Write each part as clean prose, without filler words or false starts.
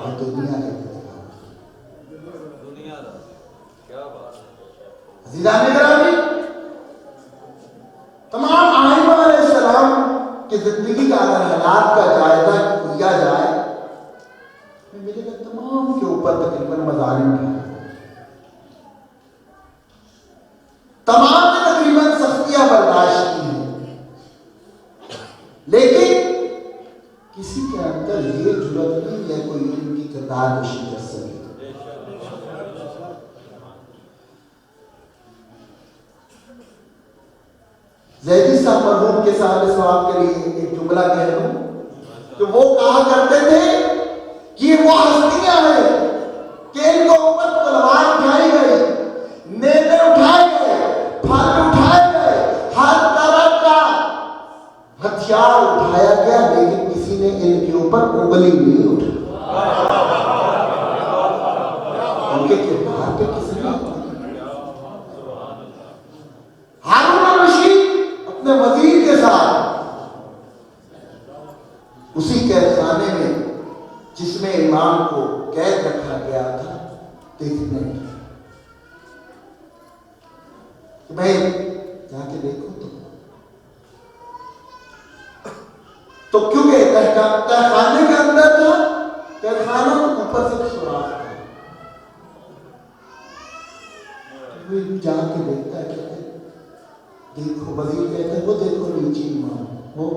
یہ دنیا کے عزیزان گرامی، تمام ائمہ علیہ السلام کی زندگی کا اگر حالات کا جائزہ لیا جائے میرے تمام کے اوپر تقریباً مظالم اٹھائے، تمام نے تقریباً سختیاں برداشت کی ہیں، لیکن کسی کے اندر یہ جرأت نہیں ہے کوئی ان کی کردار کشی کر سکے۔ زیدی صاحب مرحوم کے صاحب ثواب کے لیے ایک جملہ کہہ دوں کہ وہ کہا کرتے تھے کہ یہ وہ ہستیاں ہیں کہ ان کو اوپر تلوار اٹھائی گئی، نیزے اٹھائے گئے، پھل اٹھائے گئے، ہر طرح کا ہتھیار اٹھایا گیا، لیکن کسی نے ان کے اوپر انگلی نہیں اٹھائی، ان کے کردار پہ کسی نے۔ ہارون الرشید اپنے وزیر کے ساتھ اسی قید خانے میں جس میں امام کو قید رکھا گیا تھا دیکھنے کہ بھائی جا کے دیکھو تو کیونکہ تہ خانے کے اندر تھا، قید خانہ اوپر سے سوراخ تھا، جا کے دیکھتا ہے کہ دیکھو، وزیر کہتے ہیں وہ دیکھو نیچے امام، وہ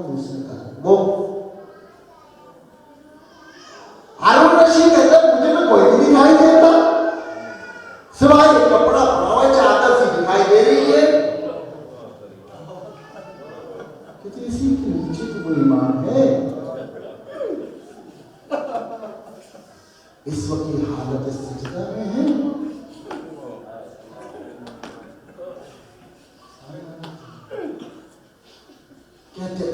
مسلم کا وہ ہارون رشید کہتا ہے مجھے میں کوئی نہیں دکھائی دیتا سوائے ایک کپڑا پڑا ہوا چادر سی دکھائی دے رہی ہے، کہتے اسی کے نیچے تو وہ امام ہے۔ اس وقت یہ حالت سجدہ میں ہے، کہتے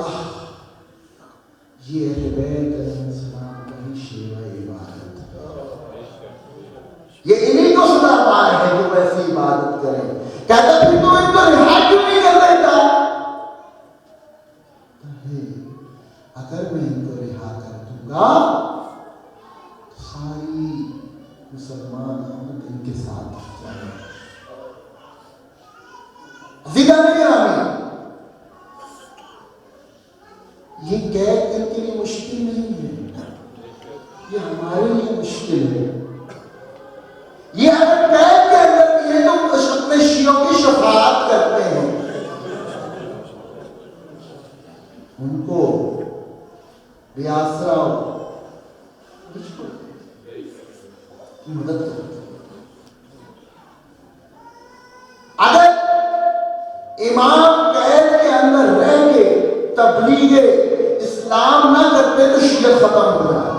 یہ اہل بیت علیہ السلام کا ہی شیوہ عبادت ہے، یہ انہی کو سزا پائے ہے جو ویسی عبادت کریں۔ کہتا پھر تو ان کو رہا کیوں نہیں کر دیتا؟ اگر میں ان کو رہا کر دوں گا ساری مسلمان امت ان کے ساتھ جائیں۔ عزیزان گرامی، یہ قید ان کے لیے مشکل نہیں ہے، یہ ہمارے لیے مشکل ہے۔ یہ اگر قید کے اندر بھی ہے تو اپنے شیعوں کی شفاعت کرتے ہیں، ان کو بے آسرا کی مدد کرتے ہیں۔ اگر امام قید کے اندر رہ کے تبلیغ اسلام نہ کرتے تو شیعت ختم ہو جائے۔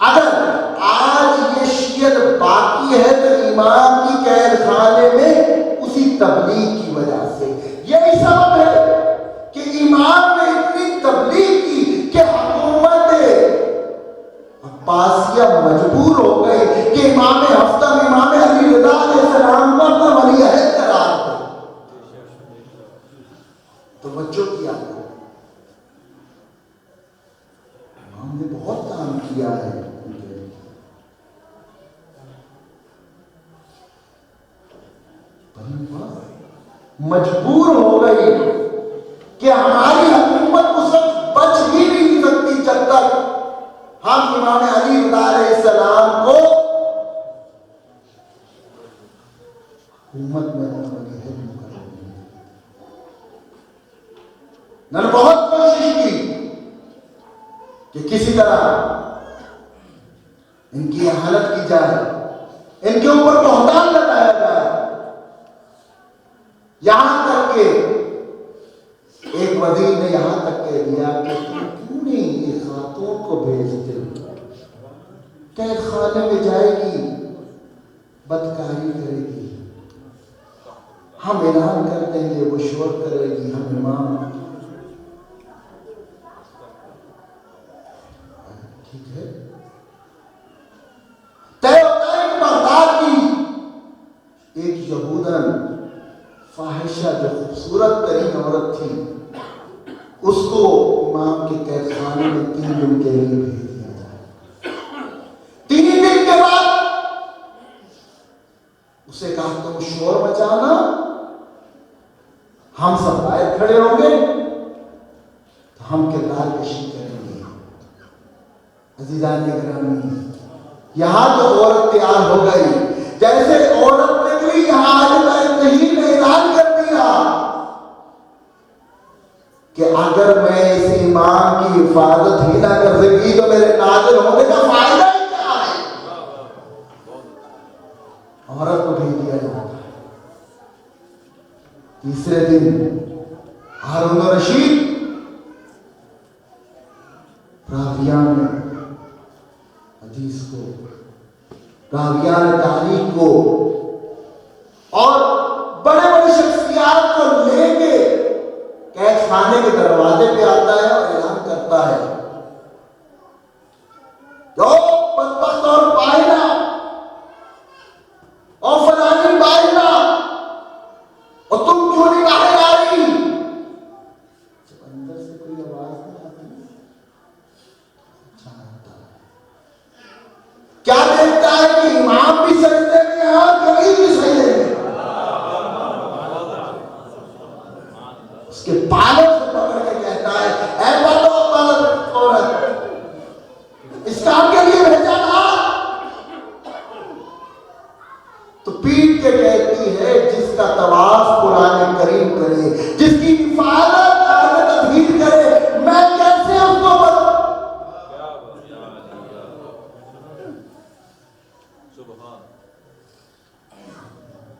اگر آج یہ شیعت باقی ہے تو امام کی قید خانے میں اسی تبلیغ کی وجہ سے، یہی سبب ہے کہ امام نے اتنی تبلیغ کی کہ حکومت عباسیہ مجبور ہو گئی کہ امام ہفتہ میں امام علی رضا علیہ السلام کو اپنا ولی عہد قرار دے۔ توجہ کیا امام نے بہت کام کیا ہے، مجبور ہو گئی کہ ہماری حکومت اس وقت بچ ہی نہیں سکتی جب تک ہم امام علی رضا علیہ السلام کو حکومت میں میں نے بہت کوشش کی کہ کسی طرح ان کی حالت کی جائے، ان کے اوپر بہتان لگایا جائے، یہاں تک کہ ایک وزیر نے یہاں تک کہہ دیا کہ تم کیوں نہیں یہ خاتون کو بھیجتے ہو، قید خانے میں جائے گی، بدکاری کرے گی، ہم اعلان کر دیں گے وہ شور کرے گی، ہم امام ٹھیک ہے۔ طے ہوتا ہے کہ بغداد کی ایک یہودن فاحشہ جو خوبصورت ترین عورت تھی، اس کو امام کے قید خانے میں 3 دن کے لیے بھیج دیا جائے. 3 دن کے بعد اسے کہا تم شور مچانا، ہم سب باہر کھڑے ہوں گے تو ہم کردار کشی کریں گے. عزیزان گرامی، یہاں تو عورت تیار ہو گئی. جیسے عورت نکلی یہاں آج نہیں نے اعلان کر دیا کہ اگر میں اس ایمان کی حفاظت ہی نہ کر سکی تو میرے نازل ہونے کا فائدہ ہی کیا ہے. عورت کو بھیج دیا جاتا ہے. تیسرے دن ہارون رشید راویان حدیث کو، راویان تاریخ کو اور بڑے بڑے شخصیات کو لے کے قید خانے کے دروازے پہ آتا ہے اور اعلان کرتا ہے، جو بدبخت اور پائنا اور فلانی پائنا اور تم کیوں نہیں باہر آ رہی. جب اندر سے کوئی آواز نہیں آتی کیا دیکھتا ہے کہ امام بھی سجدے میں اور کبھی بھی سجدے میں. اس کے بالوں سے پکڑ کے کہتا ہے اے بدبخت عورت، اس کام کے لیے بھیجا تھا. تو پیٹ کے کہتی ہے جس کا طواف قرآن کریم کرے، جس کی حفاظت تدبیر کرے، میں کیسے اس کو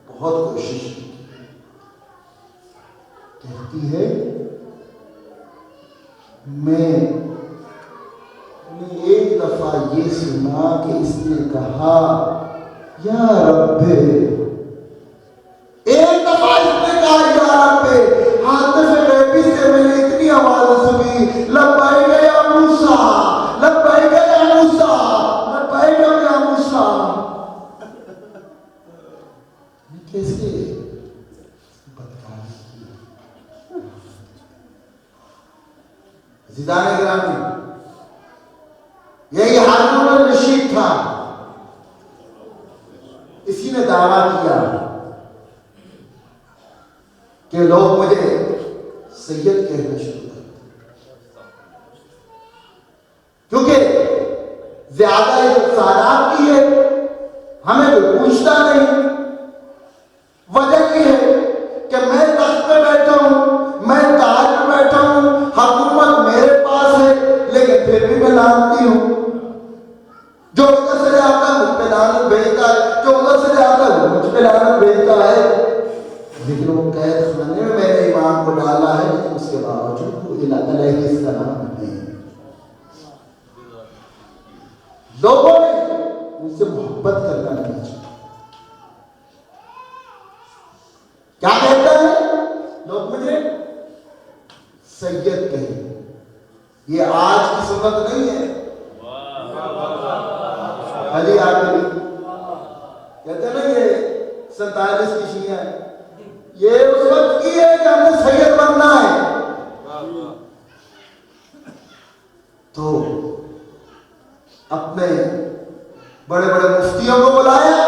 بہت کوشش کی. کہتی ہے میں نے ایک دفعہ یہ سنا کہ اس نے کہا یا رب، ایک دفعہ اس نے کہا یا رب. حاطف غیبی سے میں نے اتنی آواز سنی لبیک یا موسیٰ، لبیک یا موسیٰ، لبیک یا موسیٰ. کیسے بدکاری کی. عزیزان گرامی، یہی ہارون رشید تھا. اسی نے دعویٰ کیا کہ لوگ مجھے سید کہنا شروع کر دیں، کیونکہ زیادہ عزت سادات کی ہے، ہمیں کوئی پوچھتا نہیں. وجہ یہ ہے کہ میں تخت پہ بیٹھا ہوں، میں تاج پہ بیٹھا ہوں، حکومت میرے پاس ہے، لیکن پھر بھی میں لانتی ہوں. جو ادھر سے جاتا ہے مجھ پہ لعنت بھیجتا ہے، جو ادھر سے جاتا ہے مجھ پہ لعنت بھیجتا ہے. لیکن وہ قید خانے میں میں نے امام کو ڈالا ہے، لیکن اس کے باوجود وہ علیہ السلام نہیں. لوگوں نے ان سے محبت کرنا نہیں چاہا. کیا کہتا ہے؟ لوگ مجھے سید کہیں. یہ آج کی سنت نہیں ہے. علی آگے کہتے ہیں نا یہ 47 کی شیعہ ہے، یہ اس وقت کی ہے کہ ہم نے سید بننا ہے. تو اپنے بڑے بڑے مفتیوں کو بلایا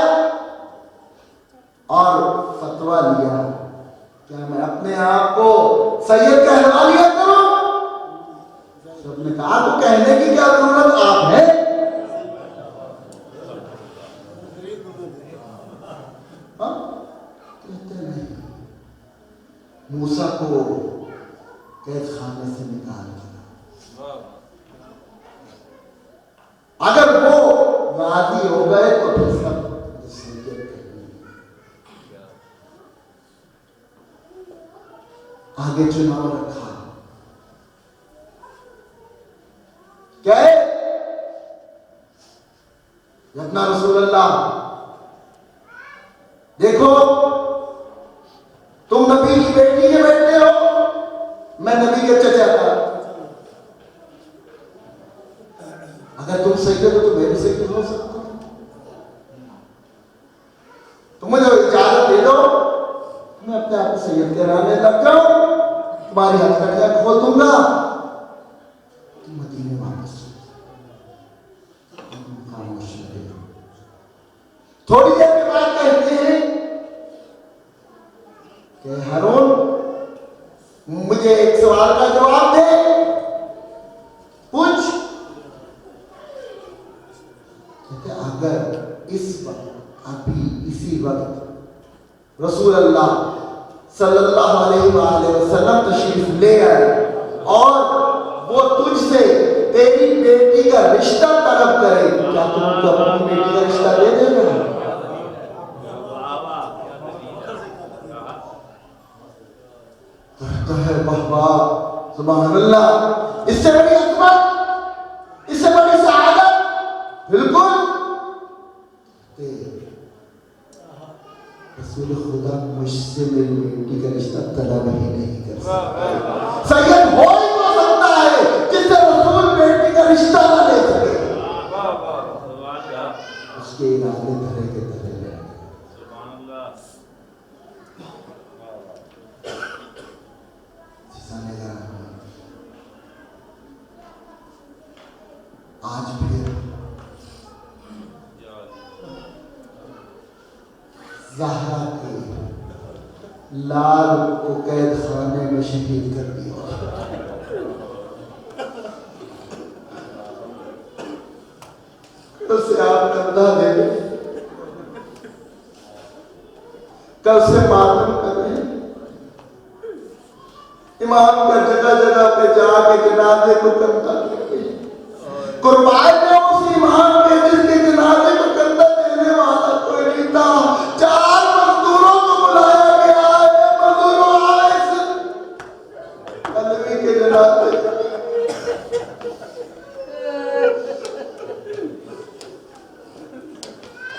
اور فتویٰ لیا. کیا میں اپنے آپ کو سید کہلوا لیا کروں؟ سب نے کہا تو کہنے کی کیا ضرورت، آپ ہے. کہتے نہیں. موسیٰ کو قید خانے سے نکال دیا. اگر وہ راضی ہو گئے تو پھر سب آگے چناؤ رکھا. کیا ہے؟ اپنا رسول اللہ دیکھو، تم نبی کی بیٹی کے بیٹے ہو، میں نبی کے چچا کا. اگر تم سید ہو تو میں بھی سید ہو سکتا ہوں. تم مجھے اجازت دے دو، میں اپنے آپ کو سید کہلانے لگ جاؤں. تمہاری ہتھکڑیاں کھول دوں گا. زندگی میں واپس خاموش رہے. تھوڑی دیر کے بعد کہتے ہیں کہ ہارون مجھے ایک سوال کا جواب دے, پوچھ. کہتے اگر اس وقت ابھی اسی وقت رسول اللہ صلی اللہ علیہ وآلہ وسلم تشریف لے آئے اور وہ تجھ سے تیری بیٹی کا رشتہ طلب کرے, کیا تم ان کو اپنی بیٹی کا رشتہ دے دے گا؟ کہتا ہے واہ واہ سبحان اللہ, اس سے بڑی عظمت, اس سے بڑی سعادت بالکل. رسول خدا مجھ سے میری بیٹی کا رشتہ طلب ہی نہیں کر سکتا. سید ہو ہی تو سکتا ہے جس سے رسول بیٹی کا رشتہ نہ لے سکے. اس کے ارادے دھرے کے دھرے لے آئے. آج پھر زہرا کے لال کو قید خانے میں شہید کر دیا. کل سے آپ کندھا دے دیں, کل سے ماتم کریں. امام کا جگہ جگہ پہ جا کے جنازے کو کندھا دے. قربان میں اس امام کے جس کے جنازے کو کندھا دینے والا کوئی نہیں تھا. 4 مزدوروں کو بلایا گیا ہے, مزدوروں آئے علوی کے جنازے.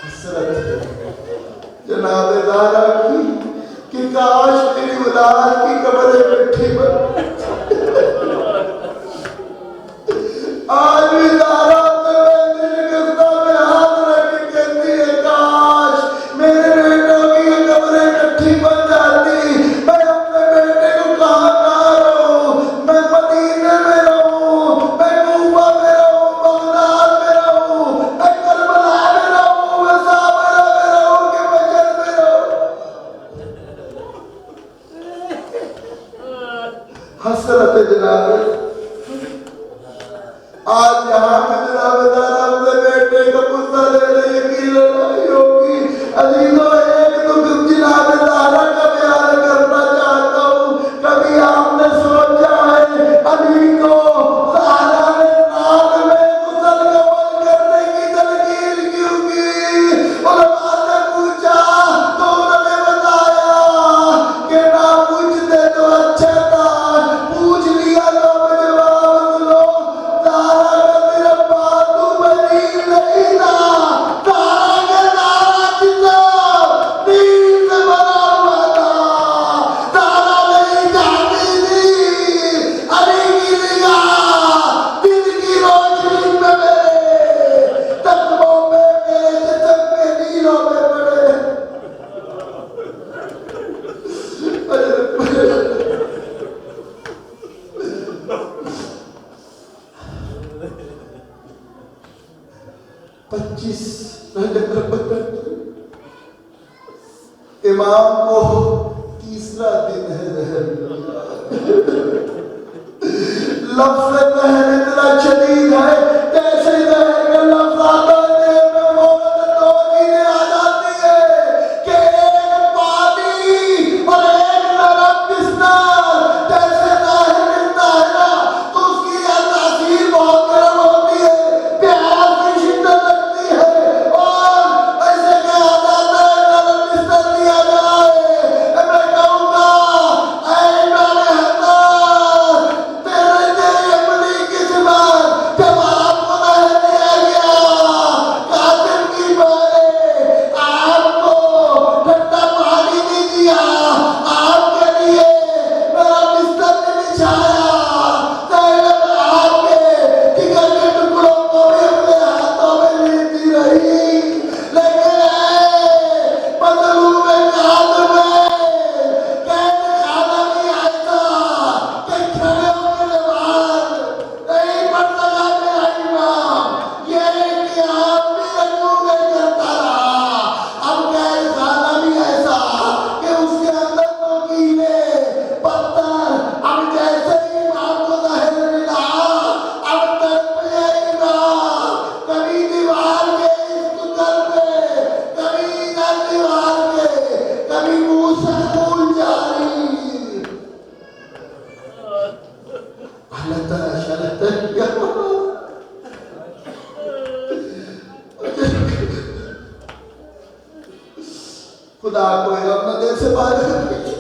حسرت ہے جناب زہرا کی کہ کاش میری اولاد کی قبریں مٹی پر. آج بھی زہرا اپنے بیٹے کے گفتہ میں ہاتھ رکھ کے کہتی ہے کاش میرے بیٹوں کی قبریں مٹی بن جاتی. میں اپنے بیٹے کو کہاں رہوں, میں مدینے میں رہوں, میں کوفہ میں رہوں, بغداد میں رہوں, میں کربلا میں رہوں, میں سامرا میں رہوں کہ بجر میں رہوں. حسرت جناب. آج یہاں پہ جناب زہرا اپنے بیٹے کا غصہ لینے کی لڑائی ہوگی. عزیزوں ایک تو جناب زہرا کا بیان کرنا چاہتا ہوں. کبھی آپ نے سوچا ہے علی کو زہرا نے رات میں غسل کفن کرنے کی تلقین کیوں کی؟ علماء سے پوچھا تو انہوں نے بتایا کہ نہ پوچھتے تو اچھا تھا, پوچھ لیا تو جواب دو. زہرا کا صرف باتو بنی نہیں تھا, زہرا کے زہرا جسم دین سے بنا ہوا تھا. زہرا نہیں چاہتی تھی علی کی نگاہ دن کی روشنی پہ میرے تخموں پہ, میرے جسم کے نیلوں پہ پڑے. پچیس امام کو تیسرا دن ہے زہر. لفظ زہر اتنا شدید ہے جیسے زہر کا لفظ آتا ہے دل میں فوراً 2 چیزیں آ جاتی ہے کہ ایک پانی اور ایک نرم بستر. جیسے زہر ملتا ہے نا تو اس کی تاثیر بہت گرم ہوتی ہے, پیاس کی شدت لگتی ہے, اور ایسے کہا جاتا ہے نرم بستر لیا جائے. میں کہوں گا اے عمران حضرت, تیری اپنی کس سے باہر کر دی.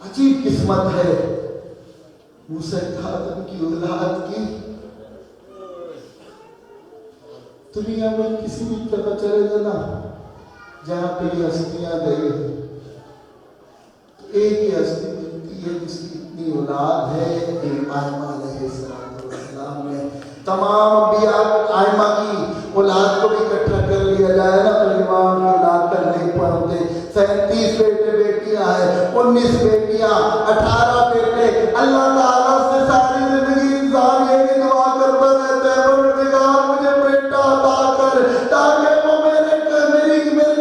عجیب قسمت ہے موسیٰ آدم کی اولاد کی. دنیا میں کسی بھی طرح چلے جانا جہاں پہ یہ ہستیاں گئی تو ایک ہی ہستی ملتی ہے جس کی اتنی اولاد ہے. آئمہ علیہ السلام نے تمام انبیاء آئمہ کی اولاد کو بھی اکٹھا کر لیا جائے نا تو امام کی اولاد کر نہیں پڑھتے. 37 بیٹے بیٹیاں ہیں, 19 بیٹیاں, 18 بیٹے. اللہ تعالیٰ سے ساری زندگی انسان یہ دعا کرتا رہتا ہے پروردگار مجھے بیٹا عطا کر تاکہ وہ میرے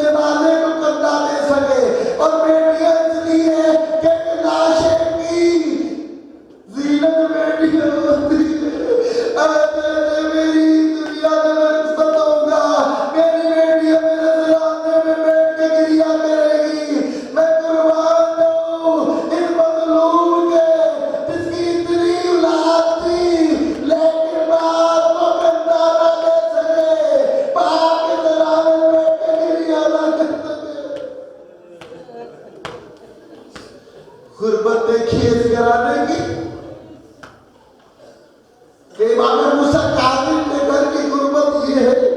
جنازے کو کندھا دے سکے. اور بیٹیاں اس لیے کہ لاشیں کی زینت بیٹیاں ہوتی ہے. میری دنیا میں رخصت ہوگا, میری بیٹیاں میرے سرانے میں بیٹھ کے گریا کرے گی. میں قربان جاؤں اس مظلوم کے جس کی اتنی اولاد تھی لیکن باپ کو کندھا نہ دے سکے, باپ کے سرانے میں بیٹھ کے گریا نہ کر سکے. غربت دیکھیے اس گھرانے کی. امام موسیٰ کاظم کے گھر کی غربت یہ ہے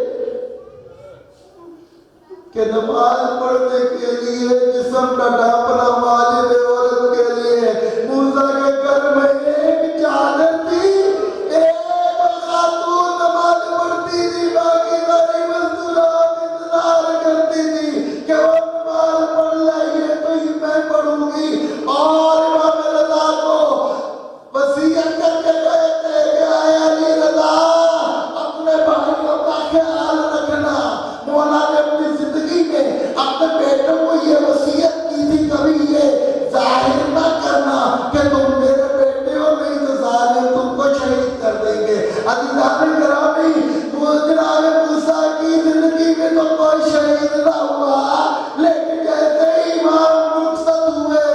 کہ نماز پڑھنے کے لیے جسم کا ڈھانپنا واجب ہے عورت کے لیے. موسیٰ کے گھر میں ایک چادر تھی, ایک خاتون نماز پڑھتی تھی, باقی ساری مزدورات انتظار کرتی تھی کہ وہ نماز پڑھ لائیے تو ہی میں پڑھوں گی. اور امام رضا کو وصیت کر کے گئے تھے کہ اے علی رضا اپنے بھائیوں کا خیال رکھنا. مولا نے اپنی زندگی میں اپنے بیٹوں کو یہ وصیت کی تھی کبھی یہ ظاہر نہ کرنا کہ تم میرے بیٹے ہو, نہیں تو ظالم تم کو شہید کر دیں گے. عزیزان گرامی جناب موسیٰ کی زندگی میں تو کوئی شہید نہ ہوا, لیکن جیسے ہی امام رخصت ہوئے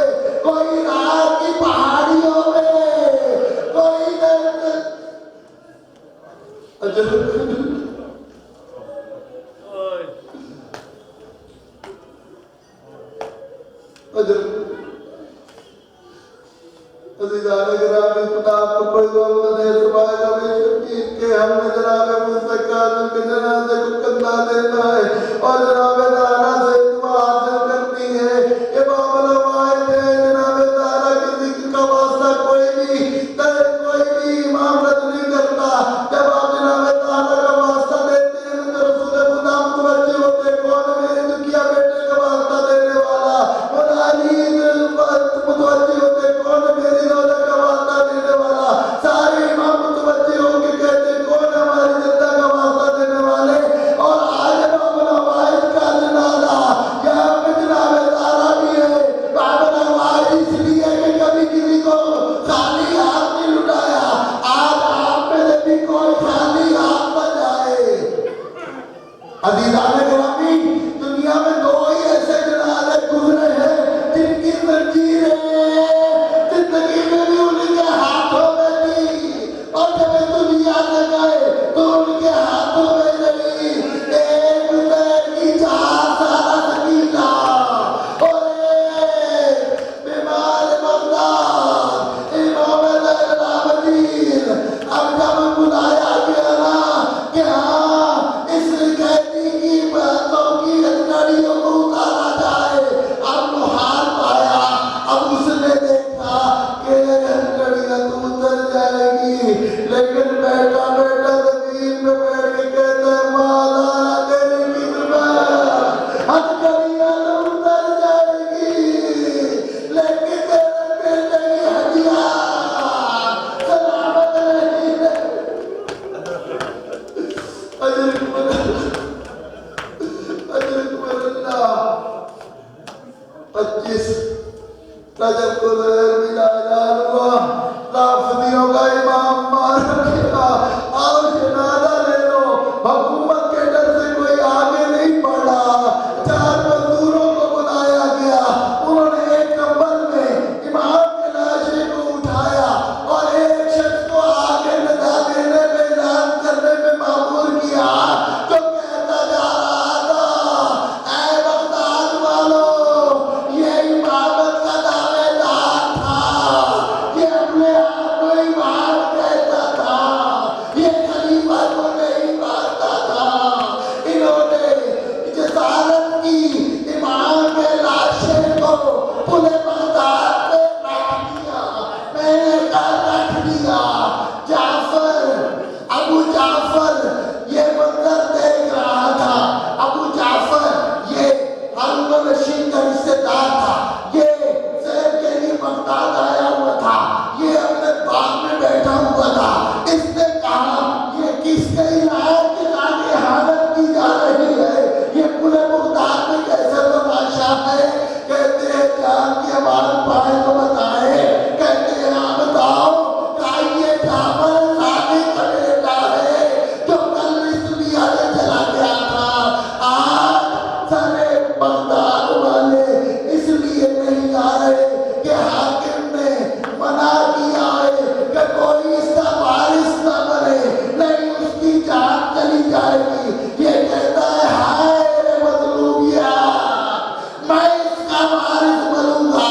کوئی راہ کی پہاڑیوں میں کوئی عزیزان گرامی خدا کو کوئی وقت دے سبائے نبی شبیر کے ہم نے جناب موسیٰ کاظم کے جنازے کو کندھا دینا ہے اور جناب زہرا سے دعا حاصل کرنی ہے. امام علماء تھے جناب زہرا کے ذکر کا واسطہ کوئی بھی امام رد نہیں کرتا. جب آپ جناب زہرا کا واسطہ دیتے ہیں تو رسول خدا متوجہ ہوتے کون میرے دکیا بیٹے کا واسطہ دینے والا, مولا علی متوجہ ہوتے کون میری روزہ کا واسطہ دینے والا. سارے امام متوجہ ہو کے کہتے کون ہماری زندہ کا واسطہ دینے والے. اور آج امام العوائد کا لے کر رکھ دیا. جعفر، ابو جعفر یہ منظر دیکھ رہا تھا. ابو جعفر یہ ہارون الرشید کا رشتے دار تھا. یہ زید کے لیے بغداد آیا ہوا تھا. یہ اپنے باغ میں بیٹھا ہوا تھا. اس نے کہا یہ کس کے علاج کے آگے حالت کی جا رہی ہے؟ یہ پورے بغداد میں کیسے تماشا ہے؟ کہتے ہیں جان کی آواز پائے تو بتائے. کہتے ہیں آپ بتاؤ یہ جعفر صادق کا بیٹا ہے جو کل رسولیہ میں چلا گیا تھا. آج سارے بغداد والے اس لیے نہیں جا رہے کہ حاکم نے منع کیا ہے کہ کوئی اس کا وارث نہ بنے، نہیں اس کی جان چلی جائے گی. یہ کہتا ہے ہائے رے مظلومیہ، میں اس کا وارث بنوں گا.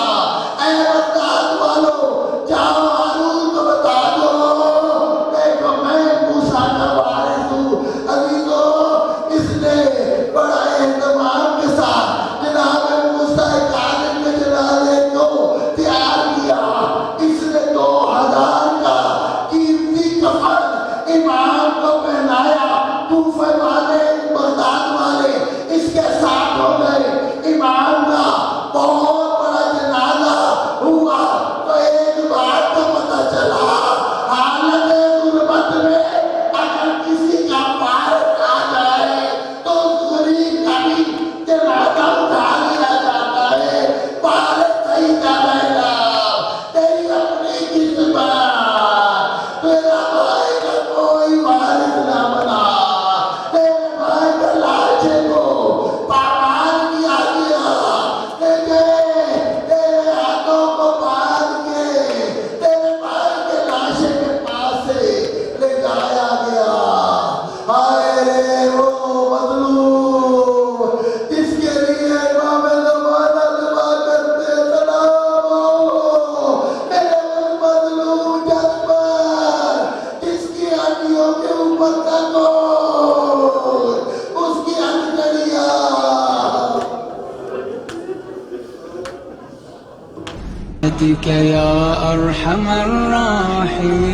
اے بغداد والو جاؤ ہارون کو بتا دو، دیکھو میں موسیٰ کا وارث ہوں. عزیزو، اس نے بڑا اہتمام کے ساتھ جناب موسیٰ کاظم کے جنازے کو تیار کیا. اس نے 2000 کا قیمتی کفن امام کو پہنایا. کوفہ والے، بغداد والے اس کے ساتھ ہو گئے. امام کا بہت بڑا جنازہ ہوا تو ایک بات کا پتہ چلا، حالت غربت میں اگر کسی کا وارث آ جائے تو اس غریب کا بھی جنازہ اٹھا لیا جاتا ہے. وارث صحیح جائے گا، تیری اپنی قسمت، تیرا بھائی کا کوئی وارث نہ بنا. تیرے بھائی کا لاشے کو پامال کیا گیا، تیرے ہاتھوں کو باندھ کے تیرے بھائی کے لاشے کے پاس سے لے جایا گیا. ہائے رے وہ مظلوم جس کے لیے امام زمانہ دعا کرتے سلام ہو میرے اس مظلوم جس پر، جس کی ہڈیوں کے اوپر کا گوشت، اس کی ہتھکڑیاں. يا أرحم الراحمين.